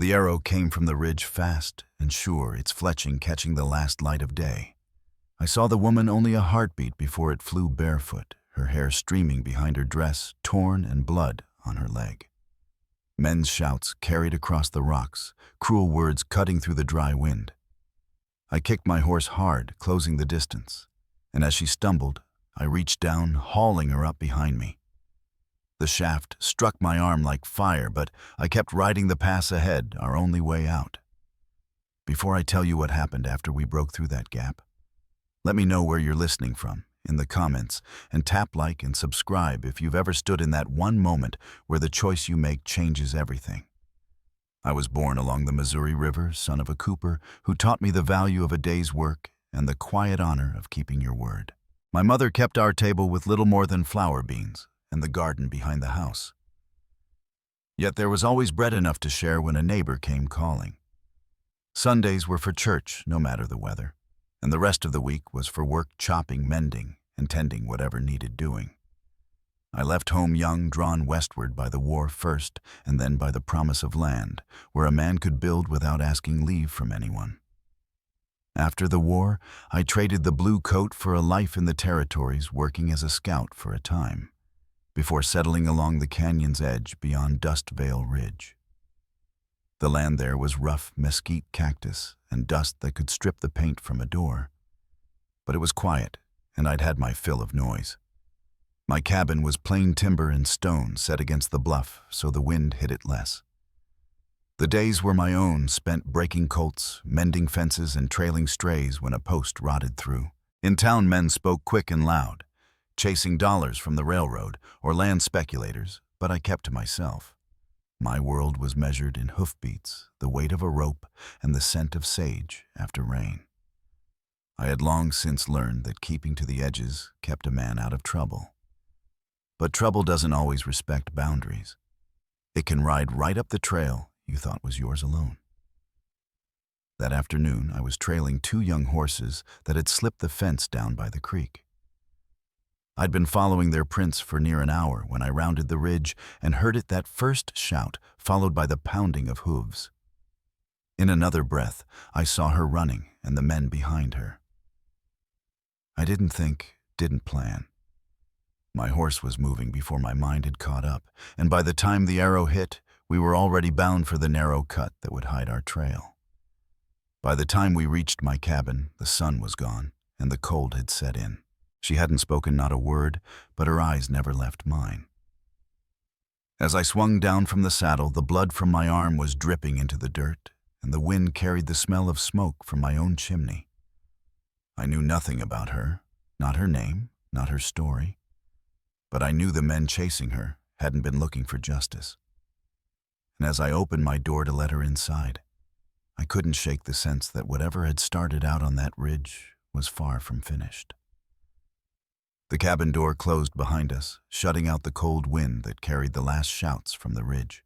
The arrow came from the ridge fast and sure, its fletching catching the last light of day. I saw the woman only a heartbeat before it flew barefoot, her hair streaming behind her dress, torn and blood on her leg. Men's shouts carried across the rocks, cruel words cutting through the dry wind. I kicked my horse hard, closing the distance, and as she stumbled, I reached down, hauling her up behind me. The shaft struck my arm like fire, but I kept riding the pass ahead, our only way out. Before I tell you what happened after we broke through that gap, let me know where you're listening from in the comments, and tap like and subscribe if you've ever stood in that one moment where the choice you make changes everything. I was born along the Missouri River, son of a cooper, who taught me the value of a day's work and the quiet honor of keeping your word. My mother kept our table with little more than flour beans and the garden behind the house. Yet there was always bread enough to share when a neighbor came calling. Sundays were for church, no matter the weather, and the rest of the week was for work chopping, mending, and tending whatever needed doing. I left home young, drawn westward by the war first, and then by the promise of land, where a man could build without asking leave from anyone. After the war, I traded the blue coat for a life in the territories, working as a scout for a time, before settling along the canyon's edge beyond Dust Vale Ridge. The land there was rough mesquite cactus and dust that could strip the paint from a door. But it was quiet, and I'd had my fill of noise. My cabin was plain timber and stone set against the bluff, so the wind hit it less. The days were my own, spent breaking colts, mending fences, and trailing strays when a post rotted through. In town, men spoke quick and loud, chasing dollars from the railroad or land speculators, but I kept to myself. My world was measured in hoofbeats, the weight of a rope, and the scent of sage after rain. I had long since learned that keeping to the edges kept a man out of trouble. But trouble doesn't always respect boundaries. It can ride right up the trail you thought was yours alone. That afternoon, I was trailing two young horses that had slipped the fence down by the creek. I'd been following their prints for near an hour when I rounded the ridge and heard it that first shout, followed by the pounding of hooves. In another breath, I saw her running and the men behind her. I didn't think, didn't plan. My horse was moving before my mind had caught up, and by the time the arrow hit, we were already bound for the narrow cut that would hide our trail. By the time we reached my cabin, the sun was gone, and the cold had set in. She hadn't spoken not a word, but her eyes never left mine. As I swung down from the saddle, the blood from my arm was dripping into the dirt, and the wind carried the smell of smoke from my own chimney. I knew nothing about her, not her name, not her story. But I knew the men chasing her hadn't been looking for justice. And as I opened my door to let her inside, I couldn't shake the sense that whatever had started out on that ridge was far from finished. The cabin door closed behind us, shutting out the cold wind that carried the last shouts from the ridge.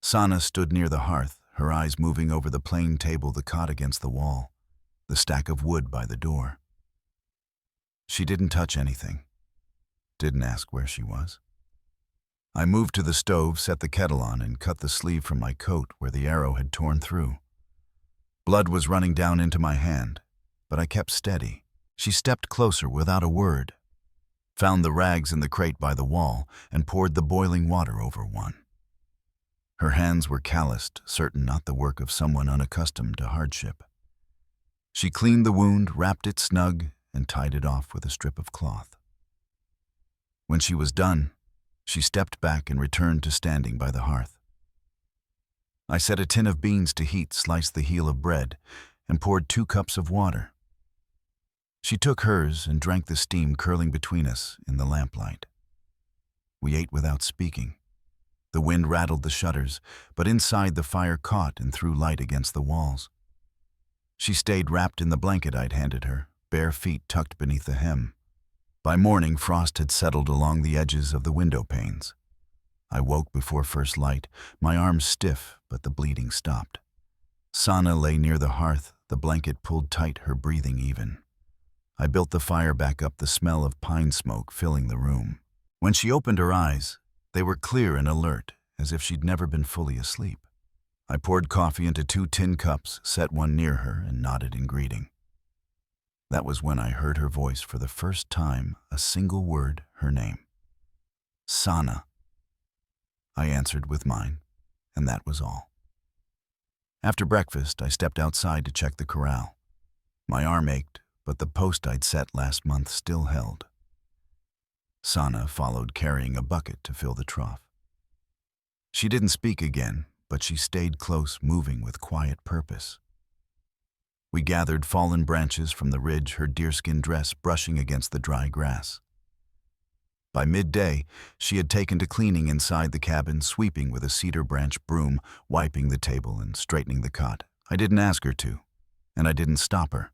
Sana stood near the hearth, her eyes moving over the plain table, the cot against the wall, the stack of wood by the door. She didn't touch anything, didn't ask where she was. I moved to the stove, set the kettle on, and cut the sleeve from my coat where the arrow had torn through. Blood was running down into my hand, but I kept steady. She stepped closer without a word, found the rags in the crate by the wall, and poured the boiling water over one. Her hands were calloused, certain not the work of someone unaccustomed to hardship. She cleaned the wound, wrapped it snug, and tied it off with a strip of cloth. When she was done, she stepped back and returned to standing by the hearth. I set a tin of beans to heat, sliced the heel of bread, and poured 2 cups of water. She took hers and drank the steam curling between us in the lamplight. We ate without speaking. The wind rattled the shutters, but inside the fire caught and threw light against the walls. She stayed wrapped in the blanket I'd handed her, bare feet tucked beneath the hem. By morning, frost had settled along the edges of the window panes. I woke before first light, my arms stiff, but the bleeding stopped. Sana lay near the hearth, the blanket pulled tight, her breathing even. I built the fire back up, the smell of pine smoke filling the room. When she opened her eyes, they were clear and alert, as if she'd never been fully asleep. I poured coffee into 2 tin cups, set one near her, and nodded in greeting. That was when I heard her voice for the first time, a single word, her name. Sana. I answered with mine, and that was all. After breakfast, I stepped outside to check the corral. My arm ached, but the post I'd set last month still held. Sana followed, carrying a bucket to fill the trough. She didn't speak again, but she stayed close, moving with quiet purpose. We gathered fallen branches from the ridge, her deerskin dress brushing against the dry grass. By midday, she had taken to cleaning inside the cabin, sweeping with a cedar branch broom, wiping the table and straightening the cot. I didn't ask her to, and I didn't stop her.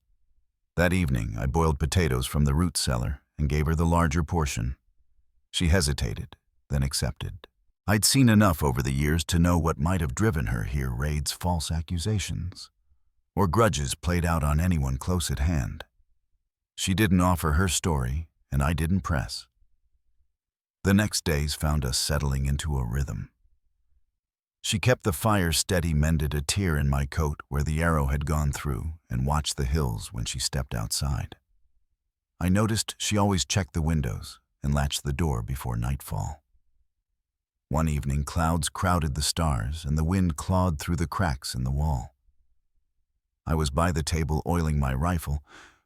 That evening, I boiled potatoes from the root cellar and gave her the larger portion. She hesitated, then accepted. I'd seen enough over the years to know what might have driven her here: raids, false accusations, or grudges played out on anyone close at hand. She didn't offer her story, and I didn't press. The next days found us settling into a rhythm. She kept the fire steady, mended a tear in my coat where the arrow had gone through, and watched the hills when she stepped outside. I noticed she always checked the windows and latched the door before nightfall. One evening, clouds crowded the stars, and the wind clawed through the cracks in the wall. I was by the table oiling my rifle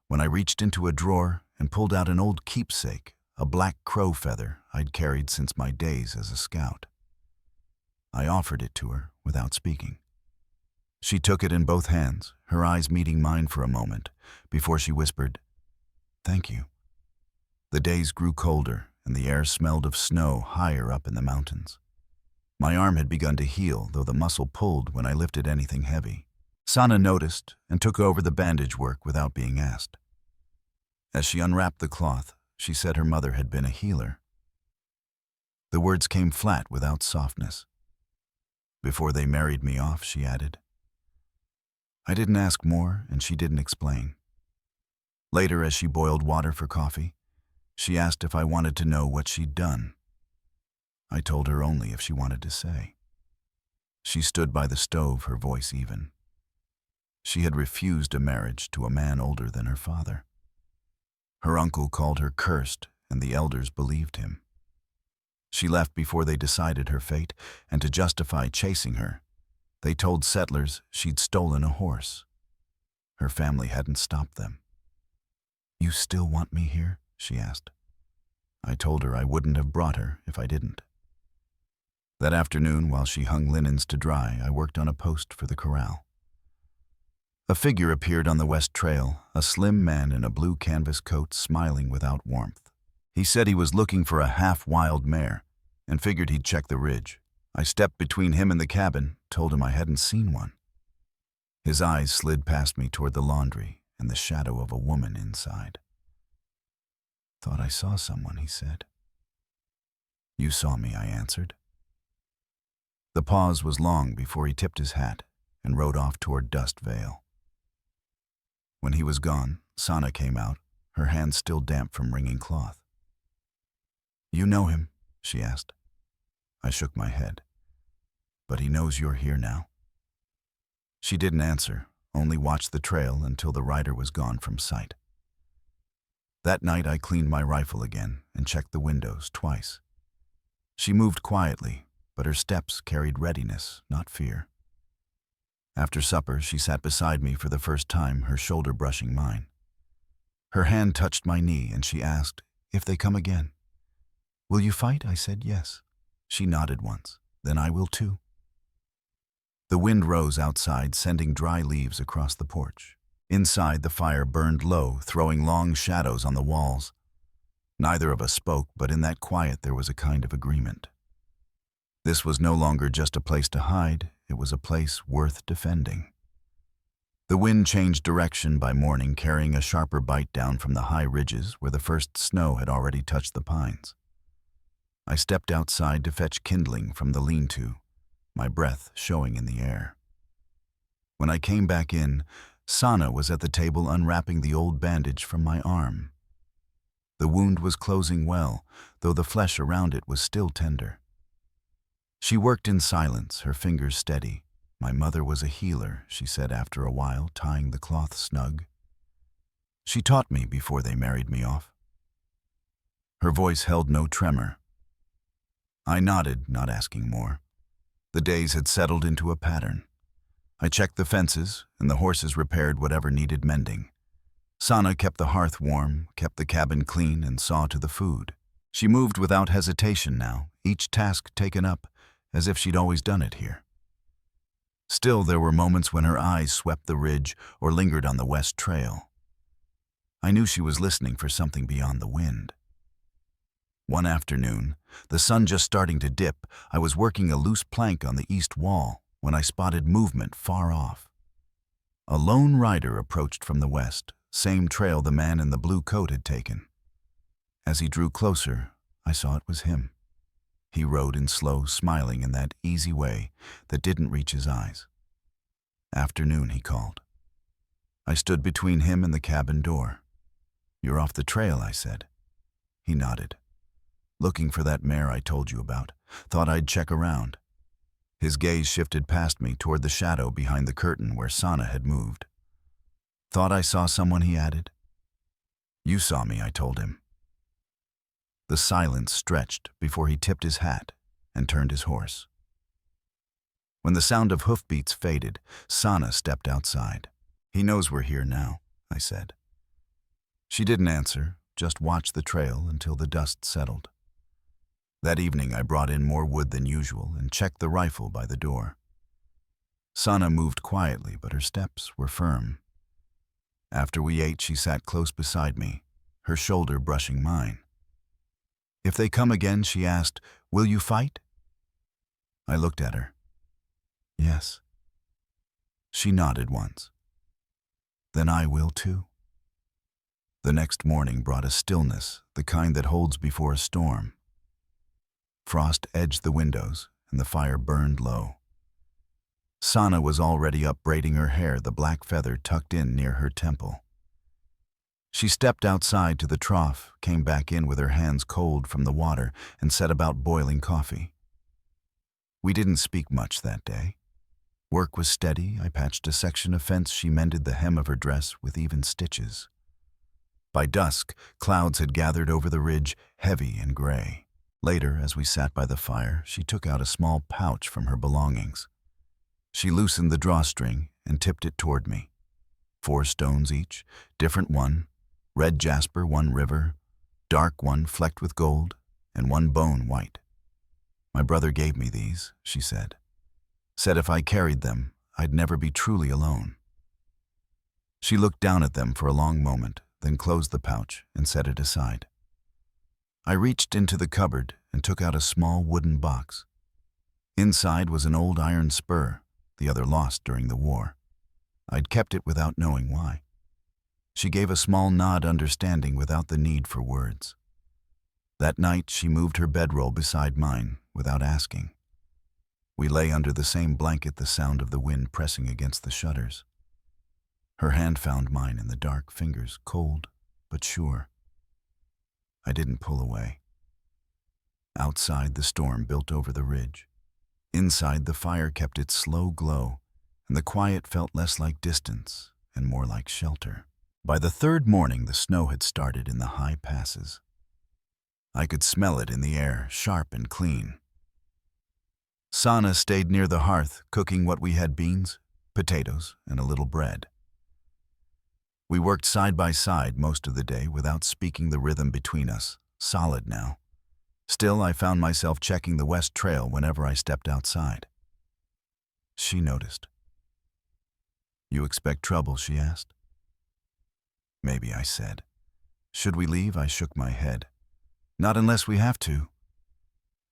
when I reached into a drawer and pulled out an old keepsake, a black crow feather I'd carried since my days as a scout. I offered it to her without speaking. She took it in both hands, her eyes meeting mine for a moment, before she whispered, "Thank you." The days grew colder, and the air smelled of snow higher up in the mountains. My arm had begun to heal, though the muscle pulled when I lifted anything heavy. Sana noticed and took over the bandage work without being asked. As she unwrapped the cloth, she said her mother had been a healer. The words came flat without softness. "Before they married me off," she added. I didn't ask more, and she didn't explain. Later, as she boiled water for coffee, she asked if I wanted to know what she'd done. I told her only if she wanted to say. She stood by the stove, her voice even. She had refused a marriage to a man older than her father. Her uncle called her cursed, and the elders believed him. She left before they decided her fate, and to justify chasing her, they told settlers she'd stolen a horse. Her family hadn't stopped them. "You still want me here?" she asked. I told her I wouldn't have brought her if I didn't. That afternoon, while she hung linens to dry, I worked on a post for the corral. A figure appeared on the west trail, a slim man in a blue canvas coat, smiling without warmth. He said he was looking for a half-wild mare and figured he'd check the ridge. I stepped between him and the cabin, told him I hadn't seen one. His eyes slid past me toward the laundry and the shadow of a woman inside. "Thought I saw someone," he said. "You saw me," I answered. The pause was long before he tipped his hat and rode off toward Dust Vale. When he was gone, Sana came out, her hands still damp from wringing cloth. "You know him?" she asked. I shook my head. "But he knows you're here now?" She didn't answer, only watched the trail until the rider was gone from sight. That night I cleaned my rifle again and checked the windows twice. She moved quietly, but her steps carried readiness, not fear. After supper, she sat beside me for the first time, her shoulder brushing mine. Her hand touched my knee, and she asked, "If they come again, will you fight?" I said yes. She nodded once. "Then I will too." The wind rose outside, sending dry leaves across the porch. Inside, the fire burned low, throwing long shadows on the walls. Neither of us spoke, but in that quiet there was a kind of agreement. This was no longer just a place to hide, it was a place worth defending. The wind changed direction by morning, carrying a sharper bite down from the high ridges where the first snow had already touched the pines. I stepped outside to fetch kindling from the lean-to, my breath showing in the air. When I came back in, Sana was at the table unwrapping the old bandage from my arm. The wound was closing well, though the flesh around it was still tender. She worked in silence, her fingers steady, My mother was a healer, she said after a while, tying the cloth snug. She taught me before they married me off. Her voice held no tremor. I nodded, not asking more. The days had settled into a pattern. I checked the fences, and the horses repaired whatever needed mending. Sana kept the hearth warm, kept the cabin clean, and saw to the food. She moved without hesitation now, each task taken up, as if she'd always done it here. Still, there were moments when her eyes swept the ridge or lingered on the west trail. I knew she was listening for something beyond the wind. One afternoon, the sun just starting to dip, I was working a loose plank on the east wall when I spotted movement far off. A lone rider approached from the west, same trail the man in the blue coat had taken. As he drew closer, I saw it was him. He rode in slow, smiling in that easy way that didn't reach his eyes. Afternoon, he called. I stood between him and the cabin door. You're off the trail, I said. He nodded. Looking for that mare I told you about. Thought I'd check around. His gaze shifted past me toward the shadow behind the curtain where Sana had moved. Thought I saw someone, he added. You saw me, I told him. The silence stretched before he tipped his hat and turned his horse. When the sound of hoofbeats faded, Sana stepped outside. He knows we're here now, I said. She didn't answer, just watched the trail until the dust settled. That evening I brought in more wood than usual and checked the rifle by the door. Sana moved quietly, but her steps were firm. After we ate, she sat close beside me, her shoulder brushing mine. If they come again, she asked, will you fight? I looked at her. Yes. She nodded once. Then I will too. The next morning brought a stillness, the kind that holds before a storm. Frost edged the windows, and the fire burned low. Sana was already up braiding her hair, the black feather tucked in near her temple. She stepped outside to the trough, came back in with her hands cold from the water, and set about boiling coffee. We didn't speak much that day. Work was steady. I patched a section of fence. She mended the hem of her dress with even stitches. By dusk, clouds had gathered over the ridge, heavy and gray. Later, as we sat by the fire, she took out a small pouch from her belongings. She loosened the drawstring and tipped it toward me. 4 stones each, different one, red jasper, 1 river, dark 1 flecked with gold, and 1 bone white. My brother gave me these, she said. Said if I carried them, I'd never be truly alone. She looked down at them for a long moment, then closed the pouch and set it aside. I reached into the cupboard and took out a small wooden box. Inside was an old iron spur, the other lost during the war. I'd kept it without knowing why. She gave a small nod, understanding without the need for words. That night, she moved her bedroll beside mine without asking. We lay under the same blanket, the sound of the wind pressing against the shutters. Her hand found mine in the dark, fingers cold but sure. I didn't pull away. Outside, the storm built over the ridge. Inside, the fire kept its slow glow, and the quiet felt less like distance and more like shelter. By the 3rd morning, the snow had started in the high passes. I could smell it in the air, sharp and clean. Sana stayed near the hearth, cooking what we had: beans, potatoes, and a little bread. We worked side by side most of the day without speaking, the rhythm between us, solid now. Still, I found myself checking the west trail whenever I stepped outside. She noticed. You expect trouble, she asked. Maybe, I said. Should we leave? I shook my head. Not unless we have to.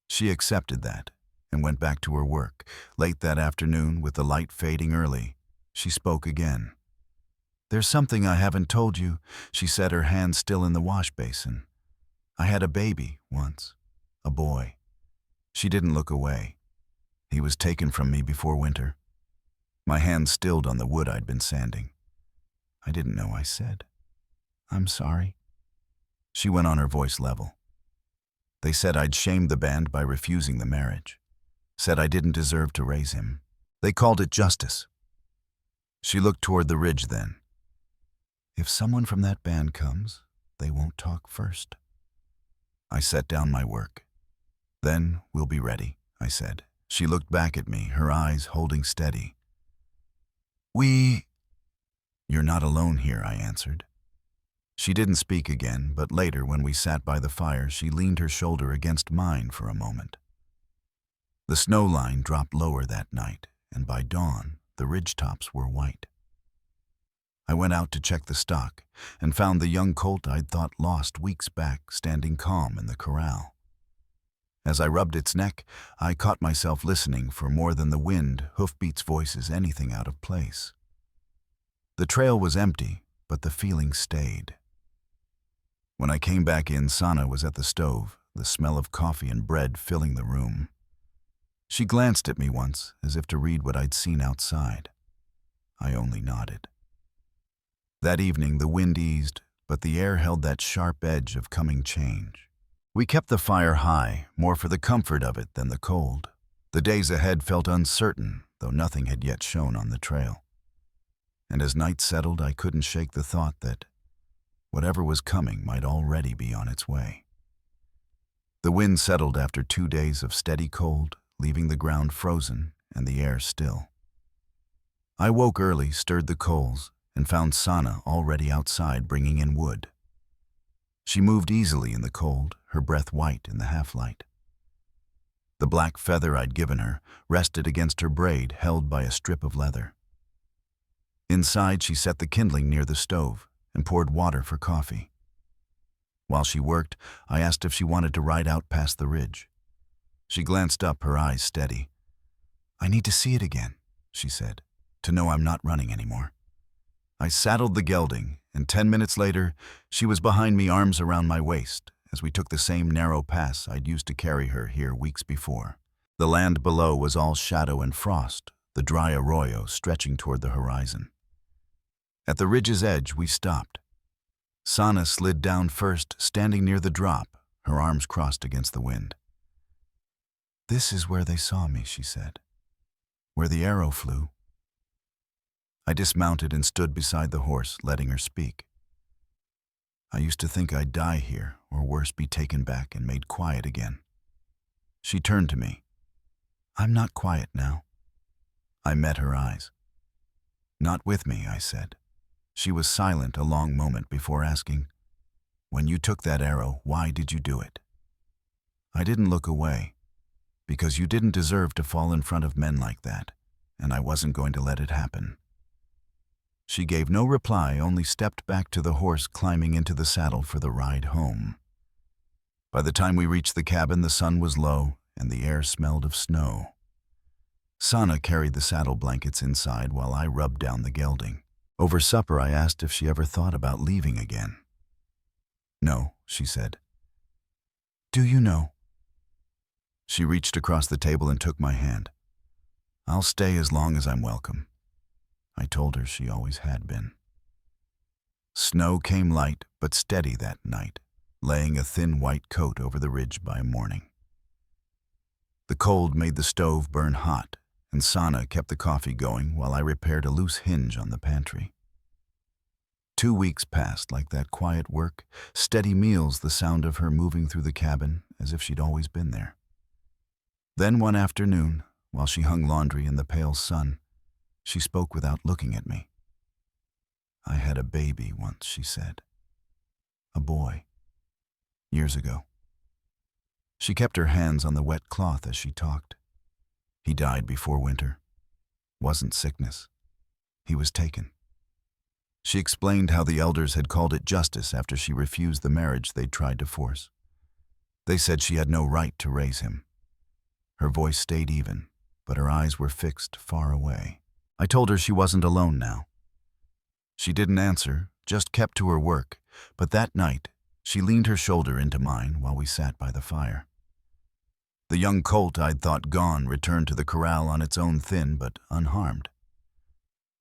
She accepted that and went back to her work. Late that afternoon, with the light fading early, she spoke again. There's something I haven't told you, she said, her hand still in the wash basin. I had a baby once, a boy. She didn't look away. He was taken from me before winter. My hand stilled on the wood I'd been sanding. I didn't know, I said. I'm sorry. She went on, her voice level. They said I'd shamed the band by refusing the marriage. Said I didn't deserve to raise him. They called it justice. She looked toward the ridge then. If someone from that band comes, they won't talk first. I set down my work. Then we'll be ready, I said. She looked back at me, her eyes holding steady. You're not alone here, I answered. She didn't speak again, but later when we sat by the fire, she leaned her shoulder against mine for a moment. The snow line dropped lower that night, and by dawn, the ridge tops were white. I went out to check the stock and found the young colt I'd thought lost weeks back standing calm in the corral. As I rubbed its neck, I caught myself listening for more than the wind, hoofbeats, voices, anything out of place. The trail was empty, but the feeling stayed. When I came back in, Sana was at the stove, the smell of coffee and bread filling the room. She glanced at me once, as if to read what I'd seen outside. I only nodded. That evening the wind eased, but the air held that sharp edge of coming change. We kept the fire high, more for the comfort of it than the cold. The days ahead felt uncertain, though nothing had yet shown on the trail. And as night settled, I couldn't shake the thought that whatever was coming might already be on its way. The wind settled after 2 days of steady cold, leaving the ground frozen and the air still. I woke early, stirred the coals, and found Sana already outside bringing in wood. She moved easily in the cold, her breath white in the half-light. The black feather I'd given her rested against her braid held by a strip of leather. Inside, she set the kindling near the stove and poured water for coffee. While she worked, I asked if she wanted to ride out past the ridge. She glanced up, her eyes steady. "I need to see it again," she said, "to know I'm not running anymore." I saddled the gelding, and 10 minutes later, she was behind me, arms around my waist, as we took the same narrow pass I'd used to carry her here weeks before. The land below was all shadow and frost, the dry arroyo stretching toward the horizon. At the ridge's edge, we stopped. Sana slid down first, standing near the drop, her arms crossed against the wind. "This is where they saw me," she said, "where the arrow flew." I dismounted and stood beside the horse, letting her speak. "I used to think I'd die here, or worse, be taken back and made quiet again." She turned to me. "I'm not quiet now." I met her eyes. "Not with me," I said. She was silent a long moment before asking, "When you took that arrow, why did you do it?" I didn't look away, because you didn't deserve to fall in front of men like that, and I wasn't going to let it happen. She gave no reply, only stepped back to the horse, climbing into the saddle for the ride home. By the time we reached the cabin, the sun was low and the air smelled of snow. Sana carried the saddle blankets inside while I rubbed down the gelding. Over supper, I asked if she ever thought about leaving again. "No," she said. "Do you know?" She reached across the table and took my hand. "I'll stay as long as I'm welcome." I told her she always had been. Snow came light but steady that night, laying a thin white coat over the ridge by morning. The cold made the stove burn hot, and Sana kept the coffee going while I repaired a loose hinge on the pantry. 2 weeks passed like that, quiet work, steady meals, the sound of her moving through the cabin as if she'd always been there. Then one afternoon, while she hung laundry in the pale sun, she spoke without looking at me. "I had a baby once," she said. "A boy. Years ago." She kept her hands on the wet cloth as she talked. "He died before winter. Wasn't sickness. He was taken." She explained how the elders had called it justice after she refused the marriage they'd tried to force. They said she had no right to raise him. Her voice stayed even, but her eyes were fixed far away. I told her she wasn't alone now. She didn't answer, just kept to her work, but that night, she leaned her shoulder into mine while we sat by the fire. The young colt I'd thought gone returned to the corral on its own, thin but unharmed.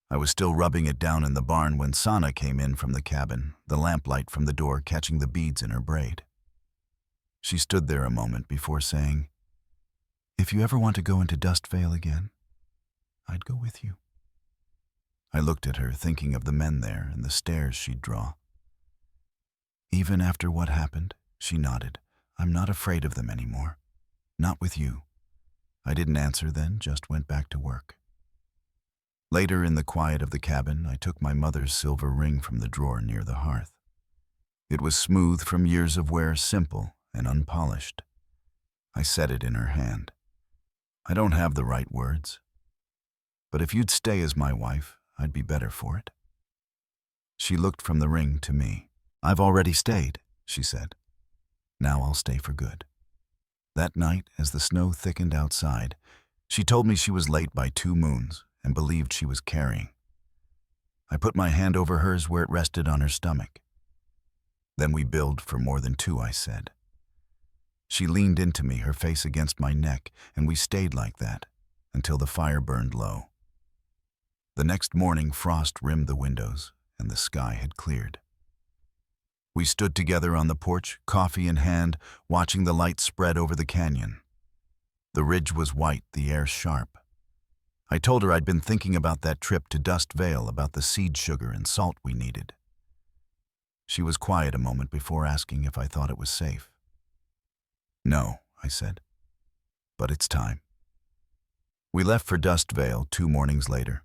I was still rubbing it down in the barn when Sana came in from the cabin, the lamplight from the door catching the beads in her braid. She stood there a moment before saying, "If you ever want to go into Dust Vale again, I'd go with you. I looked at her, thinking of the men there and the stares she'd draw. Even after what happened, she nodded. I'm not afraid of them anymore. Not with you. I didn't answer then, just went back to work. Later, in the quiet of the cabin, I took my mother's silver ring from the drawer near the hearth. It was smooth from years of wear, simple and unpolished. I set it in her hand. I don't have the right words, but if you'd stay as my wife, I'd be better for it. She looked from the ring to me. I've already stayed, she said. Now I'll stay for good. That night, as the snow thickened outside, she told me she was late by 2 moons and believed she was carrying. I put my hand over hers where it rested on her stomach. Then we billed for more than 2, I said. She leaned into me, her face against my neck, and we stayed like that until the fire burned low. The next morning, frost rimmed the windows, and the sky had cleared. We stood together on the porch, coffee in hand, watching the light spread over the canyon. The ridge was white, the air sharp. I told her I'd been thinking about that trip to Dust Vale, about the seed sugar and salt we needed. She was quiet a moment before asking if I thought it was safe. No, I said, but it's time. We left for Dust Vale 2 mornings later.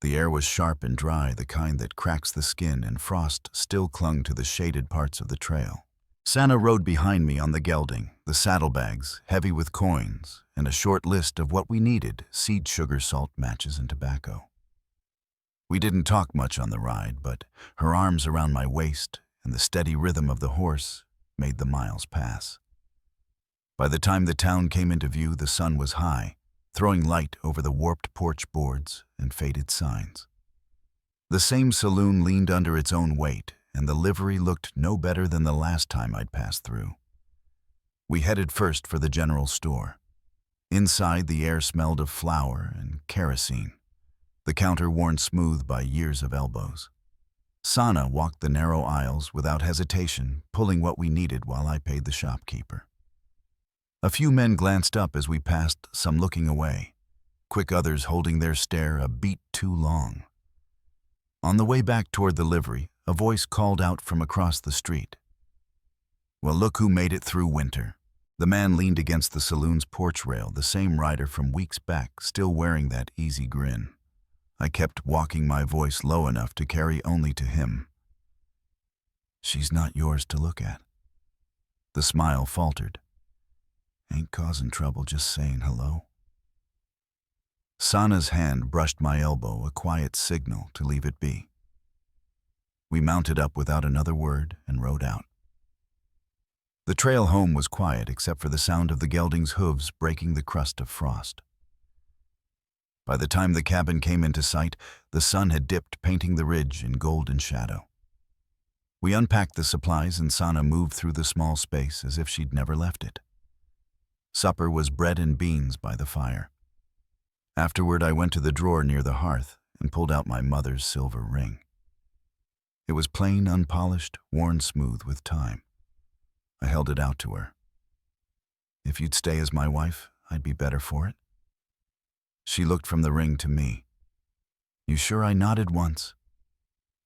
The air was sharp and dry, the kind that cracks the skin, and frost still clung to the shaded parts of the trail. Sanna rode behind me on the gelding, the saddlebags heavy with coins, and a short list of what we needed: seed sugar, salt, matches, and tobacco. We didn't talk much on the ride, but her arms around my waist and the steady rhythm of the horse made the miles pass. By the time the town came into view, the sun was high, throwing light over the warped porch boards and faded signs. The same saloon leaned under its own weight, and the livery looked no better than the last time I'd passed through. We headed first for the general store. Inside, the air smelled of flour and kerosene, the counter worn smooth by years of elbows. Sanna walked the narrow aisles without hesitation, pulling what we needed while I paid the shopkeeper. A few men glanced up as we passed, some looking away, quick others holding their stare a beat too long. On the way back toward the livery, a voice called out from across the street. Well, look who made it through winter. The man leaned against the saloon's porch rail, the same rider from weeks back, still wearing that easy grin. I kept walking, my voice low enough to carry only to him. She's not yours to look at. The smile faltered. Ain't causing trouble, just saying hello. Sanna's hand brushed my elbow, a quiet signal to leave it be. We mounted up without another word and rode out. The trail home was quiet except for the sound of the gelding's hooves breaking the crust of frost. By the time the cabin came into sight, the sun had dipped, painting the ridge in golden shadow. We unpacked the supplies and Sanna moved through the small space as if she'd never left it. Supper was bread and beans by the fire. Afterward, I went to the drawer near the hearth and pulled out my mother's silver ring. It was plain, unpolished, worn smooth with time. I held it out to her. If you'd stay as my wife, I'd be better for it. She looked from the ring to me. You sure? I nodded once.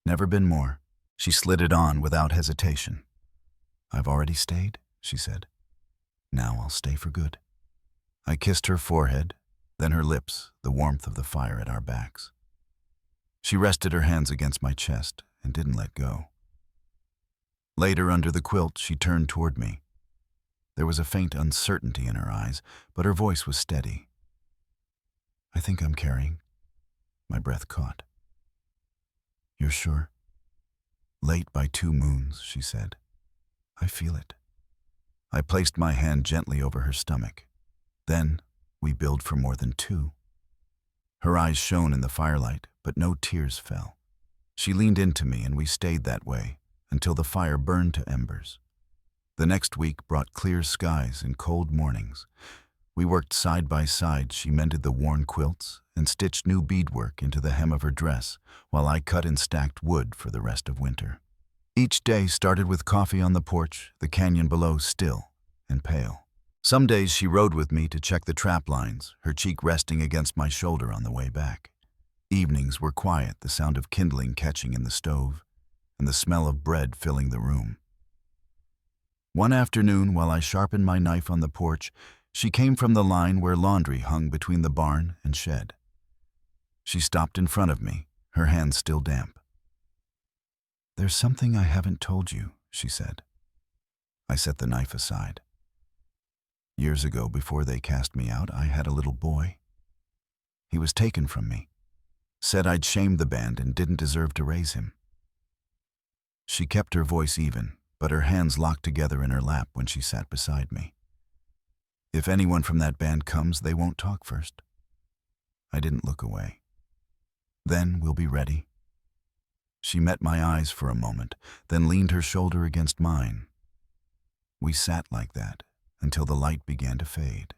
Never been more. She slid it on without hesitation. I've already stayed, she said. Now I'll stay for good. I kissed her forehead, then her lips, the warmth of the fire at our backs. She rested her hands against my chest and didn't let go. Later, under the quilt, she turned toward me. There was a faint uncertainty in her eyes, but her voice was steady. I think I'm carrying. My breath caught. You're sure? Late by 2 moons, she said. I feel it. I placed my hand gently over her stomach. Then we billed for more than 2. Her eyes shone in the firelight, but no tears fell. She leaned into me and we stayed that way until the fire burned to embers. The next week brought clear skies and cold mornings. We worked side by side. She mended the worn quilts and stitched new beadwork into the hem of her dress, while I cut and stacked wood for the rest of winter. Each day started with coffee on the porch, the canyon below still and pale. Some days she rode with me to check the trap lines, her cheek resting against my shoulder on the way back. Evenings were quiet, the sound of kindling catching in the stove, and the smell of bread filling the room. One afternoon, while I sharpened my knife on the porch, she came from the line where laundry hung between the barn and shed. She stopped in front of me, her hands still damp. "There's something I haven't told you," she said. I set the knife aside. Years ago, before they cast me out, I had a little boy. He was taken from me. Said I'd shamed the band and didn't deserve to raise him. She kept her voice even, but her hands locked together in her lap when she sat beside me. "If anyone from that band comes, they won't talk first." I didn't look away. "Then we'll be ready." She met my eyes for a moment, then leaned her shoulder against mine. We sat like that until the light began to fade.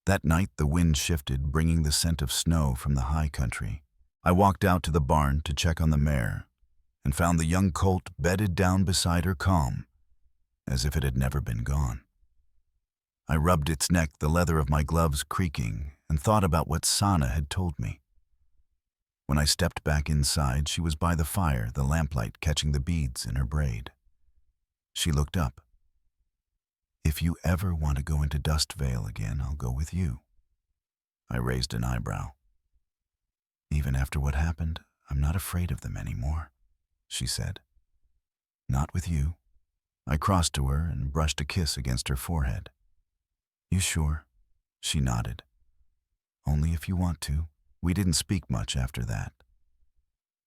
That night the wind shifted, bringing the scent of snow from the high country. I walked out to the barn to check on the mare and found the young colt bedded down beside her, calm, as if it had never been gone. I rubbed its neck, the leather of my gloves creaking, and thought about what Sana had told me. When I stepped back inside, she was by the fire, the lamplight catching the beads in her braid. She looked up. "If you ever want to go into Dust Vale again, I'll go with you." I raised an eyebrow. "Even after what happened, I'm not afraid of them anymore," she said. "Not with you." I crossed to her and brushed a kiss against her forehead. "You sure?" She nodded. "Only if you want to." We didn't speak much after that.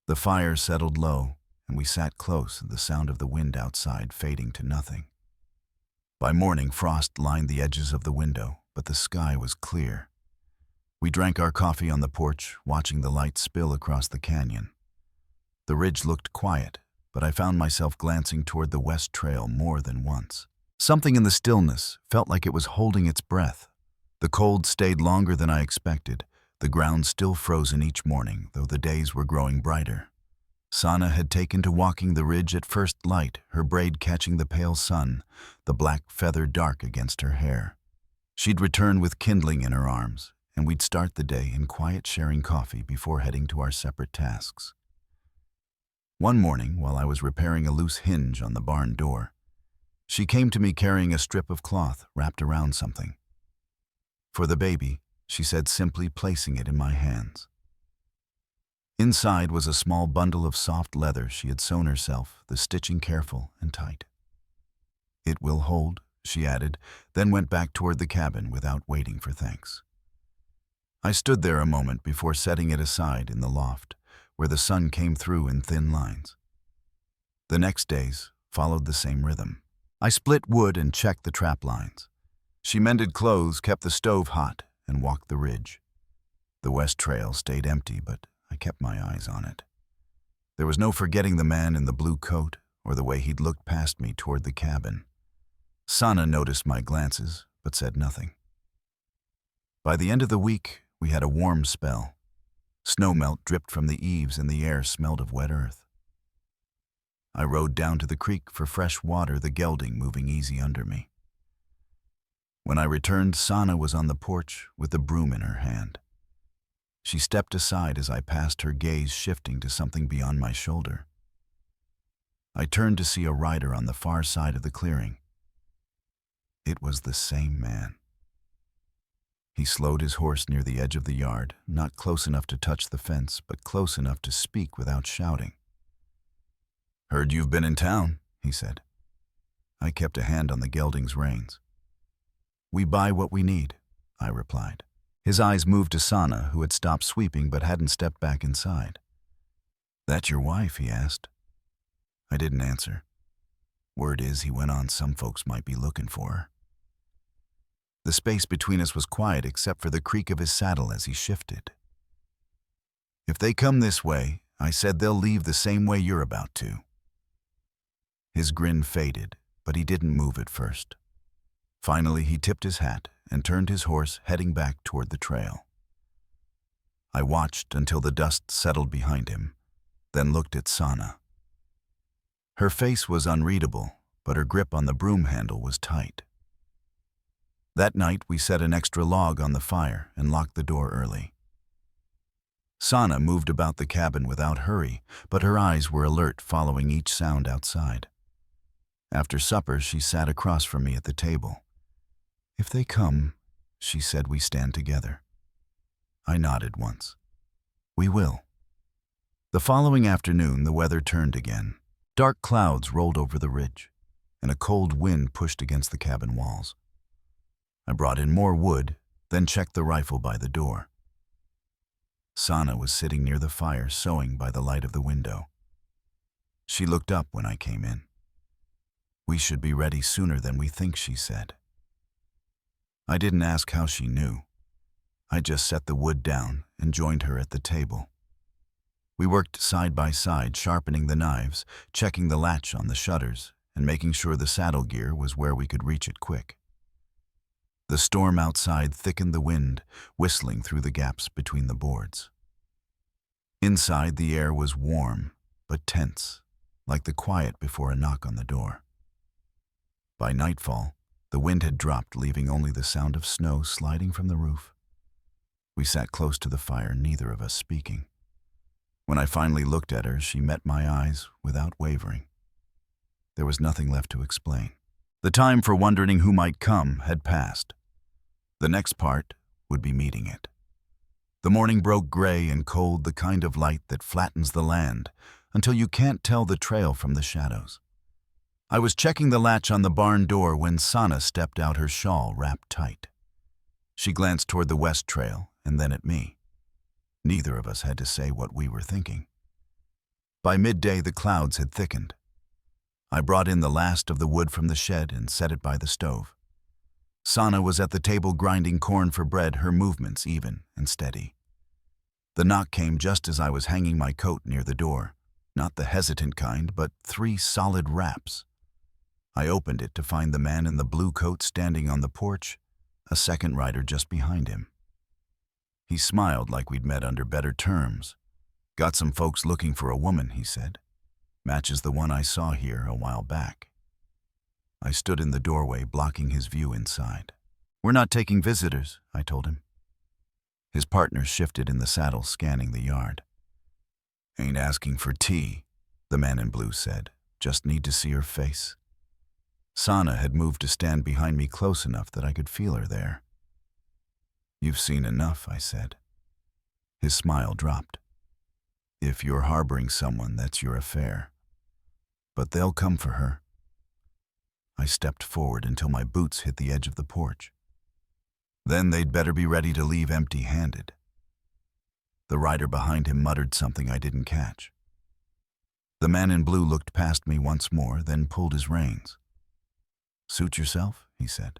The fire settled low, and we sat close, the sound of the wind outside fading to nothing. By morning, frost lined the edges of the window, but the sky was clear. We drank our coffee on the porch, watching the light spill across the canyon. The ridge looked quiet, but I found myself glancing toward the west trail more than once. Something in the stillness felt like it was holding its breath. The cold stayed longer than I expected, the ground still frozen each morning, though the days were growing brighter. Sana had taken to walking the ridge at first light, her braid catching the pale sun, the black feather dark against her hair. She'd return with kindling in her arms, and we'd start the day in quiet sharing coffee before heading to our separate tasks. One morning, while I was repairing a loose hinge on the barn door, she came to me carrying a strip of cloth wrapped around something. "For the baby," she said, simply placing it in my hands. Inside was a small bundle of soft leather she had sewn herself, the stitching careful and tight. "It will hold," she added, then went back toward the cabin without waiting for thanks. I stood there a moment before setting it aside in the loft, where the sun came through in thin lines. The next days followed the same rhythm. I split wood and checked the trap lines. She mended clothes, kept the stove hot, and walked the ridge. The west trail stayed empty, but I kept my eyes on it. There was no forgetting the man in the blue coat or the way he'd looked past me toward the cabin. Sana noticed my glances, but said nothing. By the end of the week, we had a warm spell. Snowmelt dripped from the eaves and the air smelled of wet earth. I rode down to the creek for fresh water, the gelding moving easy under me. When I returned, Sana was on the porch with a broom in her hand. She stepped aside as I passed, her gaze shifting to something beyond my shoulder. I turned to see a rider on the far side of the clearing. It was the same man. He slowed his horse near the edge of the yard, not close enough to touch the fence, but close enough to speak without shouting. "Heard you've been in town," he said. I kept a hand on the gelding's reins. "We buy what we need," I replied. His eyes moved to Sana, who had stopped sweeping but hadn't stepped back inside. "That your wife?" he asked. I didn't answer. Word is, he went on, some folks might be looking for her. The space between us was quiet except for the creak of his saddle as he shifted. "If they come this way," I said, "they'll leave the same way you're about to." His grin faded, but he didn't move at first. Finally, he tipped his hat and turned his horse, heading back toward the trail. I watched until the dust settled behind him, then looked at Sana. Her face was unreadable, but her grip on the broom handle was tight. That night, we set an extra log on the fire and locked the door early. Sana moved about the cabin without hurry, but her eyes were alert, following each sound outside. After supper, she sat across from me at the table. "If they come," she said, "we stand together." I nodded once. "We will." The following afternoon, the weather turned again. Dark clouds rolled over the ridge, and a cold wind pushed against the cabin walls. I brought in more wood, then checked the rifle by the door. Sana was sitting near the fire, sewing by the light of the window. She looked up when I came in. "We should be ready sooner than we think," she said. I didn't ask how she knew. I just set the wood down and joined her at the table. We worked side by side, sharpening the knives, checking the latch on the shutters, and making sure the saddle gear was where we could reach it quick. The storm outside thickened the wind, whistling through the gaps between the boards. Inside, the air was warm, but tense, like the quiet before a knock on the door. By nightfall, the wind had dropped, leaving only the sound of snow sliding from the roof. We sat close to the fire, neither of us speaking. When I finally looked at her, she met my eyes without wavering. There was nothing left to explain. The time for wondering who might come had passed. The next part would be meeting it. The morning broke gray and cold, the kind of light that flattens the land until you can't tell the trail from the shadows. I was checking the latch on the barn door when Sana stepped out, her shawl wrapped tight. She glanced toward the west trail and then at me. Neither of us had to say what we were thinking. By midday, the clouds had thickened. I brought in the last of the wood from the shed and set it by the stove. Sana was at the table grinding corn for bread, her movements even and steady. The knock came just as I was hanging my coat near the door, not the hesitant kind, but 3 solid raps. I opened it to find the man in the blue coat standing on the porch, a second rider just behind him. He smiled like we'd met under better terms. "Got some folks looking for a woman," he said. "Matches the one I saw here a while back." I stood in the doorway, blocking his view inside. "We're not taking visitors," I told him. His partner shifted in the saddle, scanning the yard. "Ain't asking for tea," the man in blue said. "Just need to see her face." Sana had moved to stand behind me close enough that I could feel her there. "You've seen enough," I said. His smile dropped. "If you're harboring someone, that's your affair. But they'll come for her." I stepped forward until my boots hit the edge of the porch. "Then they'd better be ready to leave empty-handed." The rider behind him muttered something I didn't catch. The man in blue looked past me once more, then pulled his reins. "Suit yourself," he said.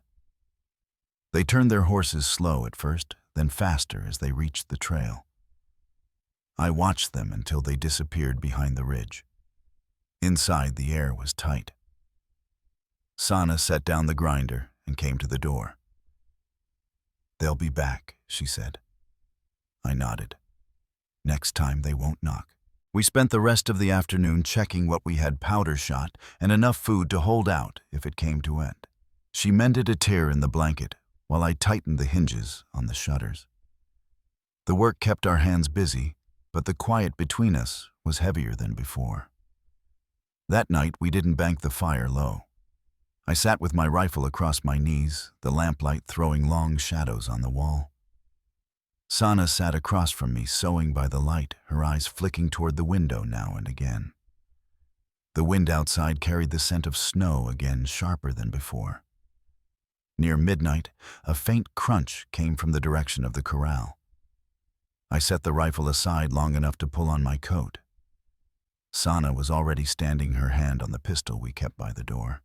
They turned their horses slow at first, then faster as they reached the trail. I watched them until they disappeared behind the ridge. Inside, the air was tight. Sana set down the grinder and came to the door. "They'll be back," she said. I nodded. "Next time they won't knock." We spent the rest of the afternoon checking what we had powder shot and enough food to hold out if it came to it. She mended a tear in the blanket while I tightened the hinges on the shutters. The work kept our hands busy, but the quiet between us was heavier than before. That night, we didn't bank the fire low. I sat with my rifle across my knees, the lamplight throwing long shadows on the wall. Sana sat across from me, sewing by the light, her eyes flicking toward the window now and again. The wind outside carried the scent of snow again, sharper than before. Near midnight, a faint crunch came from the direction of the corral. I set the rifle aside long enough to pull on my coat. Sana was already standing, her hand on the pistol we kept by the door.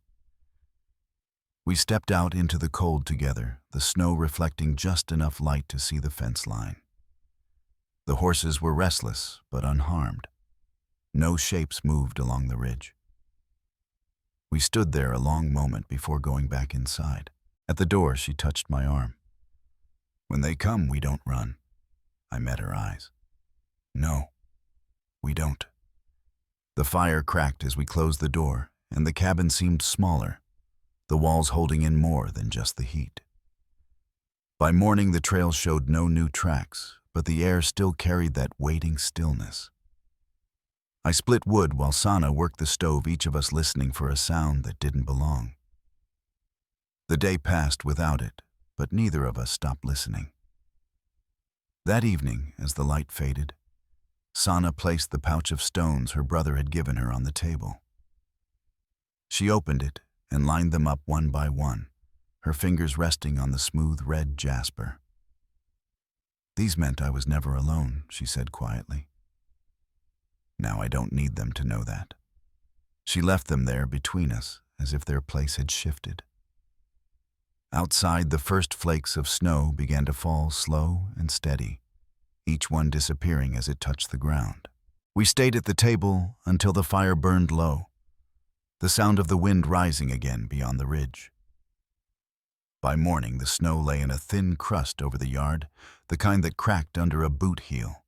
We stepped out into the cold together, the snow reflecting just enough light to see the fence line. The horses were restless but unharmed. No shapes moved along the ridge. We stood there a long moment before going back inside. At the door, she touched my arm. "When they come, we don't run." I met her eyes. "No, we don't." The fire cracked as we closed the door, and the cabin seemed smaller, the walls holding in more than just the heat. By morning, the trail showed no new tracks, but the air still carried that waiting stillness. I split wood while Sana worked the stove, each of us listening for a sound that didn't belong. The day passed without it, but neither of us stopped listening. That evening, as the light faded, Sana placed the pouch of stones her brother had given her on the table. She opened it and lined them up one by one, her fingers resting on the smooth red jasper. "These meant I was never alone," she said quietly. "Now I don't need them to know that." She left them there between us, as if their place had shifted. Outside, the first flakes of snow began to fall slow and steady, each one disappearing as it touched the ground. We stayed at the table until the fire burned low, the sound of the wind rising again beyond the ridge. By morning, the snow lay in a thin crust over the yard, the kind that cracked under a boot heel.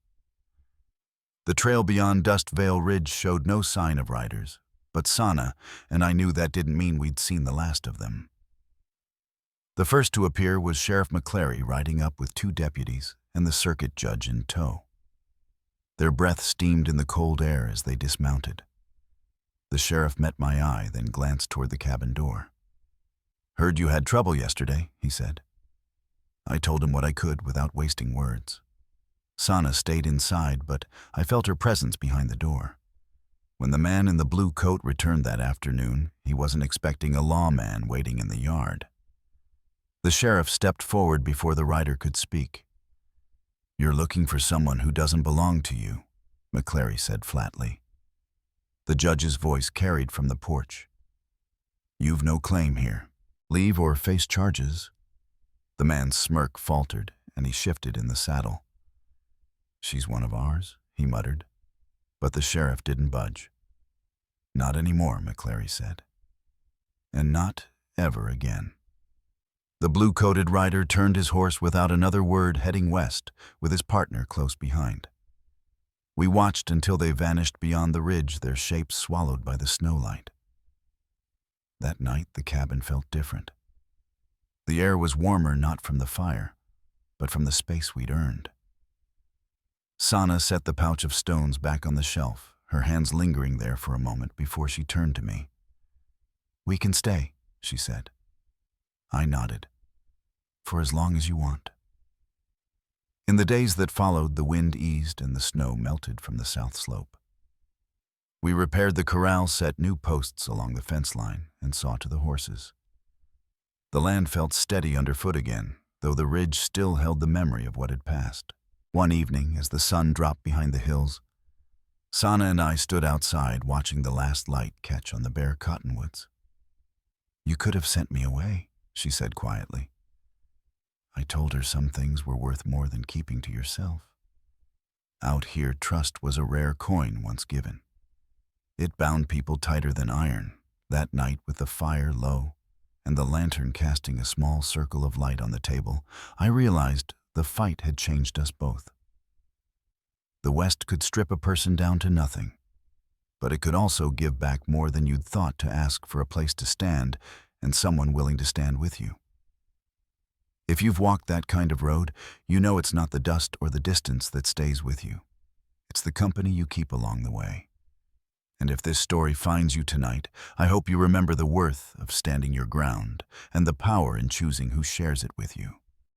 The trail beyond Dust Veil Ridge showed no sign of riders, but Sana and I knew that didn't mean we'd seen the last of them. The first to appear was Sheriff McClary riding up with 2 deputies and the circuit judge in tow. Their breath steamed in the cold air as they dismounted. The sheriff met my eye, then glanced toward the cabin door. "Heard you had trouble yesterday," he said. I told him what I could without wasting words. Sana stayed inside, but I felt her presence behind the door. When the man in the blue coat returned that afternoon, he wasn't expecting a lawman waiting in the yard. The sheriff stepped forward before the rider could speak. "You're looking for someone who doesn't belong to you," McClary said flatly. The judge's voice carried from the porch. "You've no claim here. Leave or face charges." The man's smirk faltered, and he shifted in the saddle. "She's one of ours," he muttered, but the sheriff didn't budge. "Not anymore," McClary said. "And not ever again." The blue-coated rider turned his horse without another word, heading west, with his partner close behind. We watched until they vanished beyond the ridge, their shapes swallowed by the snowlight. That night, the cabin felt different. The air was warmer not from the fire, but from the space we'd earned. Sana set the pouch of stones back on the shelf, her hands lingering there for a moment before she turned to me. "We can stay," she said. I nodded. "For as long as you want." In the days that followed, the wind eased and the snow melted from the south slope. We repaired the corral, set new posts along the fence line, and saw to the horses. The land felt steady underfoot again, though the ridge still held the memory of what had passed. One evening, as the sun dropped behind the hills, Sana and I stood outside watching the last light catch on the bare cottonwoods. "You could have sent me away," she said quietly. I told her some things were worth more than keeping to yourself. Out here, trust was a rare coin once given. It bound people tighter than iron. That night, with the fire low and the lantern casting a small circle of light on the table, I realized the fight had changed us both. The West could strip a person down to nothing, but it could also give back more than you'd thought to ask for a place to stand and someone willing to stand with you. If you've walked that kind of road, you know it's not the dust or the distance that stays with you. It's the company you keep along the way. And if this story finds you tonight, I hope you remember the worth of standing your ground and the power in choosing who shares it with you.